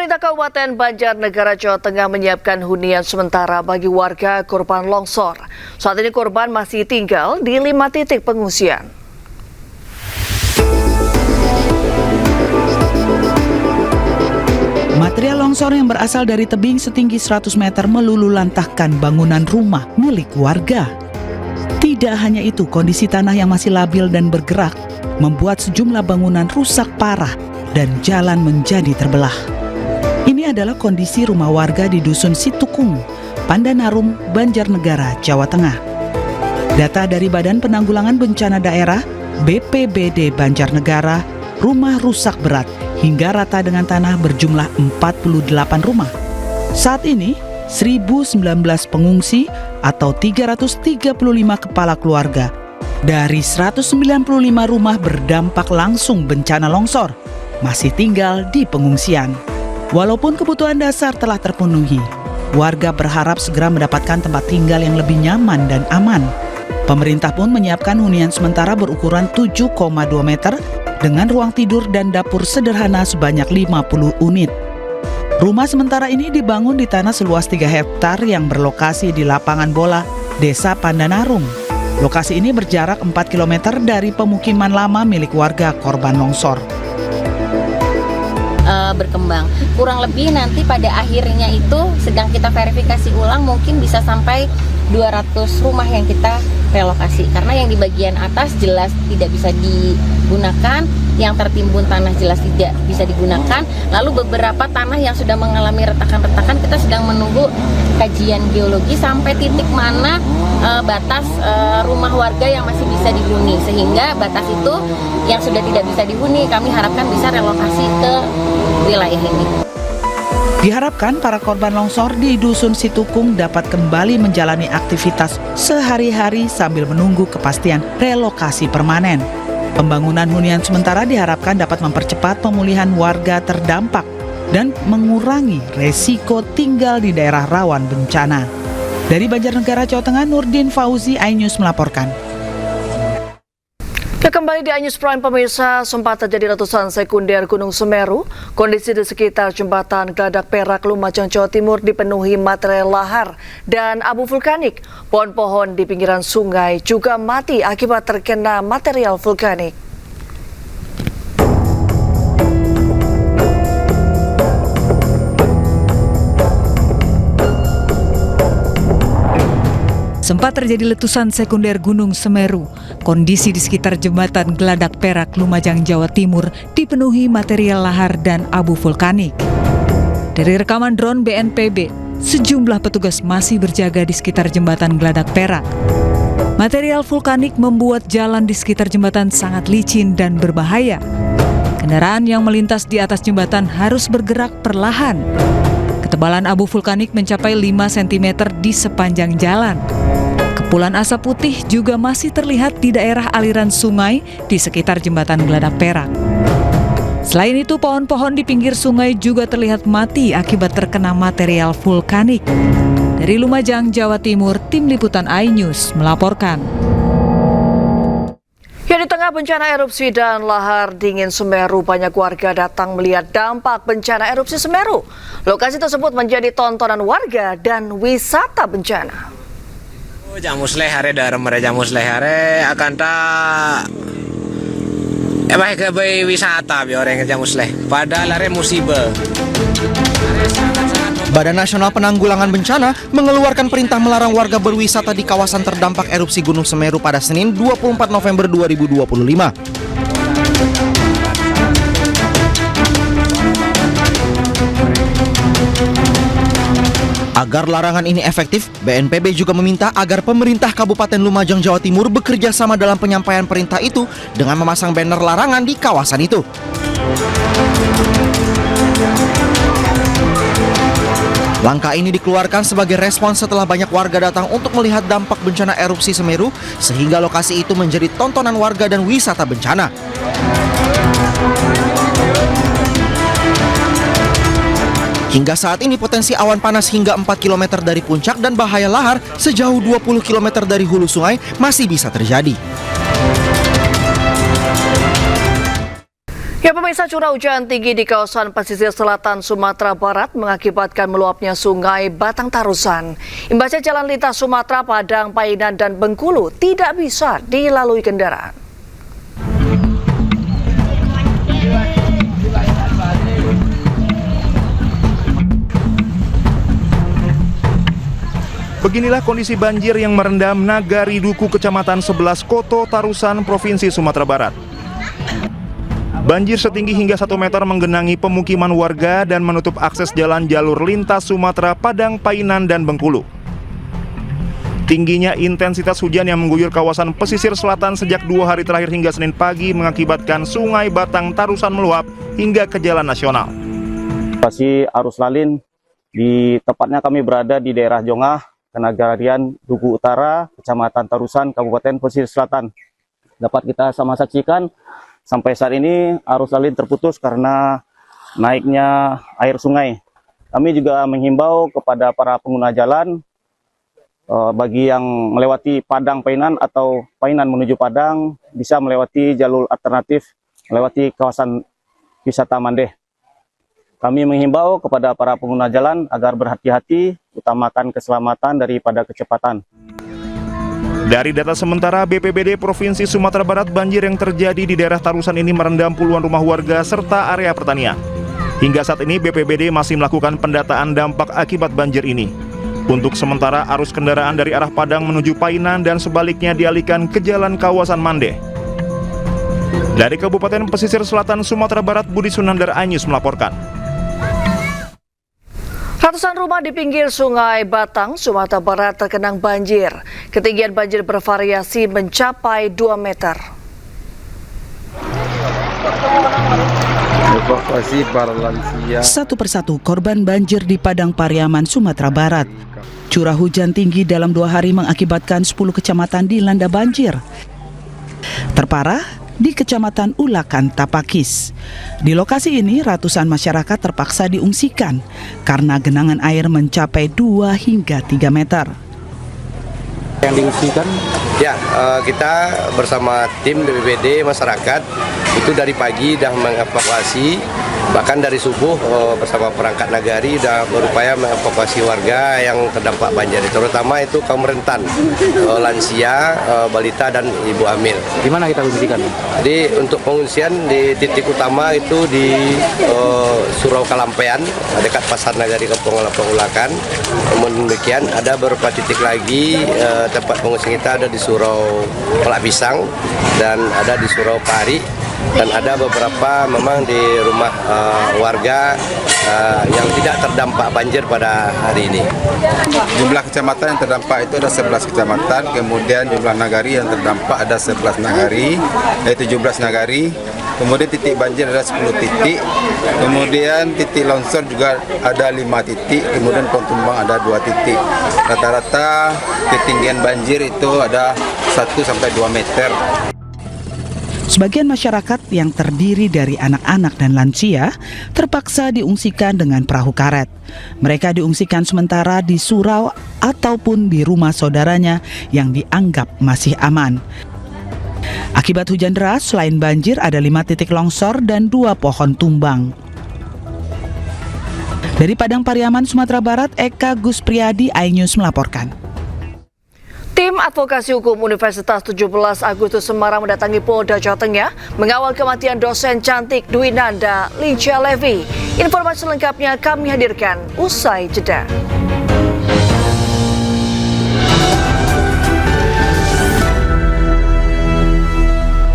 Pemerintah Kabupaten Banjarnegara, Jawa Tengah menyiapkan hunian sementara bagi warga korban longsor. Saat ini korban masih tinggal di 5 titik pengungsian. Material longsor yang berasal dari tebing setinggi 100 meter melululantahkan bangunan rumah milik warga. Tidak hanya itu, kondisi tanah yang masih labil dan bergerak membuat sejumlah bangunan rusak parah dan jalan menjadi terbelah. Ini adalah kondisi rumah warga di Dusun Situkung, Pandanarum, Banjarnegara, Jawa Tengah. Data dari Badan Penanggulangan Bencana Daerah, BPBD Banjarnegara, rumah rusak berat hingga rata dengan tanah berjumlah 48 rumah. Saat ini, 1.019 pengungsi atau 335 kepala keluarga dari 195 rumah berdampak langsung bencana longsor masih tinggal di pengungsian. Walaupun kebutuhan dasar telah terpenuhi, warga berharap segera mendapatkan tempat tinggal yang lebih nyaman dan aman. Pemerintah pun menyiapkan hunian sementara berukuran 7,2 meter dengan ruang tidur dan dapur sederhana sebanyak 50 unit. Rumah sementara ini dibangun di tanah seluas 3 hektar yang berlokasi di lapangan bola Desa Pandanarum. Lokasi ini berjarak 4 km dari pemukiman lama milik warga korban longsor. Berkembang. Kurang lebih nanti pada akhirnya itu sedang kita verifikasi ulang, mungkin bisa sampai 200 rumah yang kita relokasi. Karena yang di bagian atas jelas tidak bisa digunakan, yang tertimbun tanah jelas tidak bisa digunakan. Lalu beberapa tanah yang sudah mengalami retakan-retakan kita sedang menunggu kajian geologi sampai titik mana batas rumah warga yang masih bisa dihuni. Sehingga batas itu yang sudah tidak bisa dihuni kami harapkan bisa relokasi ke wilayah ini. Diharapkan para korban longsor di Dusun Situkung dapat kembali menjalani aktivitas sehari-hari sambil menunggu kepastian relokasi permanen. Pembangunan hunian sementara diharapkan dapat mempercepat pemulihan warga terdampak dan mengurangi resiko tinggal di daerah rawan bencana. Dari Banjarnegara, Jawa Tengah, Nurdin Fauzi, iNews melaporkan. Kembali di iNews Prime, pemirsa, sempat terjadi letusan sekunder Gunung Semeru. Kondisi di sekitar jembatan Geladak Perak, Lumajang, Jawa Timur dipenuhi material lahar dan abu vulkanik. Pohon-pohon di pinggiran sungai juga mati akibat terkena material vulkanik. Sempat terjadi letusan sekunder Gunung Semeru. Kondisi di sekitar jembatan Geladak Perak, Lumajang, Jawa Timur dipenuhi material lahar dan abu vulkanik. Dari rekaman drone BNPB, sejumlah petugas masih berjaga di sekitar jembatan Geladak Perak. Material vulkanik membuat jalan di sekitar jembatan sangat licin dan berbahaya. Kendaraan yang melintas di atas jembatan harus bergerak perlahan. Ketebalan abu vulkanik mencapai 5 cm di sepanjang jalan. Kepulan asap putih juga masih terlihat di daerah aliran sungai di sekitar jembatan Geladak Perak. Selain itu, pohon-pohon di pinggir sungai juga terlihat mati akibat terkena material vulkanik. Dari Lumajang, Jawa Timur, Tim Liputan iNews melaporkan. Ya, di tengah bencana erupsi dan lahar dingin Semeru, banyak warga datang melihat dampak bencana erupsi Semeru. Lokasi tersebut menjadi tontonan warga dan wisata bencana. Jamus lehare darem mere jamus lehare akan tak ke wisata bi orang jamus leh padahal are musibah. Badan Nasional Penanggulangan Bencana mengeluarkan perintah melarang warga berwisata di kawasan terdampak erupsi Gunung Semeru pada Senin 24 November 2025. Agar larangan ini efektif, BNPB juga meminta agar pemerintah Kabupaten Lumajang, Jawa Timur bekerja sama dalam penyampaian perintah itu dengan memasang banner larangan di kawasan itu. Langkah ini dikeluarkan sebagai respons setelah banyak warga datang untuk melihat dampak bencana erupsi Semeru, sehingga lokasi itu menjadi tontonan warga dan wisata bencana. Hingga saat ini potensi awan panas hingga 4 km dari puncak dan bahaya lahar sejauh 20 km dari hulu sungai masih bisa terjadi. Ya pemirsa, curah hujan tinggi di kawasan pesisir selatan Sumatera Barat mengakibatkan meluapnya sungai Batang Tarusan. Imbasnya jalan lintas Sumatera, Padang, Painan, dan Bengkulu tidak bisa dilalui kendaraan. Beginilah kondisi banjir yang merendam Nagari Duku, Kecamatan 11, Koto Tarusan, Provinsi Sumatera Barat. Banjir setinggi hingga 1 meter menggenangi pemukiman warga dan menutup akses jalan jalur lintas Sumatera, Padang, Painan, dan Bengkulu. Tingginya intensitas hujan yang mengguyur kawasan pesisir selatan sejak 2 hari terakhir hingga Senin pagi mengakibatkan sungai Batang Tarusan meluap hingga ke jalan nasional. Situasi arus lalin di tepatnya kami berada di daerah Jongah, Kenagarian Duku Utara, Kecamatan Tarusan, Kabupaten Pesisir Selatan. Dapat kita sama saksikan sampai saat ini arus lalin terputus karena naiknya air sungai. Kami juga menghimbau kepada para pengguna jalan bagi yang melewati Padang Painan atau Painan menuju Padang bisa melewati jalur alternatif melewati kawasan wisata Mandeh. Kami menghimbau kepada para pengguna jalan agar berhati-hati, utamakan keselamatan daripada kecepatan. Dari data sementara BPBD Provinsi Sumatera Barat, banjir yang terjadi di daerah Tarusan ini merendam puluhan rumah warga serta area pertanian. Hingga saat ini BPBD masih melakukan pendataan dampak akibat banjir ini. Untuk sementara arus kendaraan dari arah Padang menuju Painan dan sebaliknya dialihkan ke jalan kawasan Mandeh. Dari Kabupaten Pesisir Selatan Sumatera Barat, Budi Sunandar Anyus melaporkan. Ratusan rumah di pinggir sungai Batang, Sumatera Barat tergenang banjir. Ketinggian banjir bervariasi mencapai 2 meter. Evakuasi para lansia. Satu persatu korban banjir di Padang Pariaman, Sumatera Barat. Curah hujan tinggi dalam 2 hari mengakibatkan 10 kecamatan dilanda banjir. Terparah di Kecamatan Ulakan, Tapakis. Di lokasi ini ratusan masyarakat terpaksa diungsikan karena genangan air mencapai 2 hingga 3 meter. Yang diungsikan? Ya, kita bersama tim BPBD masyarakat itu dari pagi sudah mengevakuasi, bahkan dari subuh bersama perangkat nagari sudah berupaya mengevakuasi warga yang terdampak banjir, terutama itu kaum rentan, lansia, balita dan ibu hamil. Di mana kita ungsikan? Jadi untuk pengungsian di titik utama itu di Surau Kalampean, dekat Pasar Nagari Kampung Ulakan. Namun demikian ada beberapa titik lagi tempat pengungsian kita ada di Surau Pelak Pisang dan ada di Surau Pari. Dan ada beberapa memang di rumah warga yang tidak terdampak banjir pada hari ini. Jumlah kecamatan yang terdampak itu ada 11 kecamatan, kemudian jumlah nagari yang terdampak ada 11 nagari, yaitu 17 nagari. Kemudian titik banjir ada 10 titik, kemudian titik longsor juga ada 5 titik, kemudian pohon tumbang ada 2 titik. Rata-rata ketinggian banjir itu ada 1-2 meter. Sebagian masyarakat yang terdiri dari anak-anak dan lansia terpaksa diungsikan dengan perahu karet. Mereka diungsikan sementara di surau ataupun di rumah saudaranya yang dianggap masih aman. Akibat hujan deras, selain banjir ada 5 titik longsor dan 2 pohon tumbang. Dari Padang Pariaman, Sumatera Barat, Eka Guspriyadi, iNews melaporkan. Tim Advokasi Hukum Universitas 17 Agustus Semarang mendatangi Polda Jawa Tengah mengawal kematian dosen cantik Dwi Nanda Licia Levi. Informasi lengkapnya kami hadirkan usai jeda.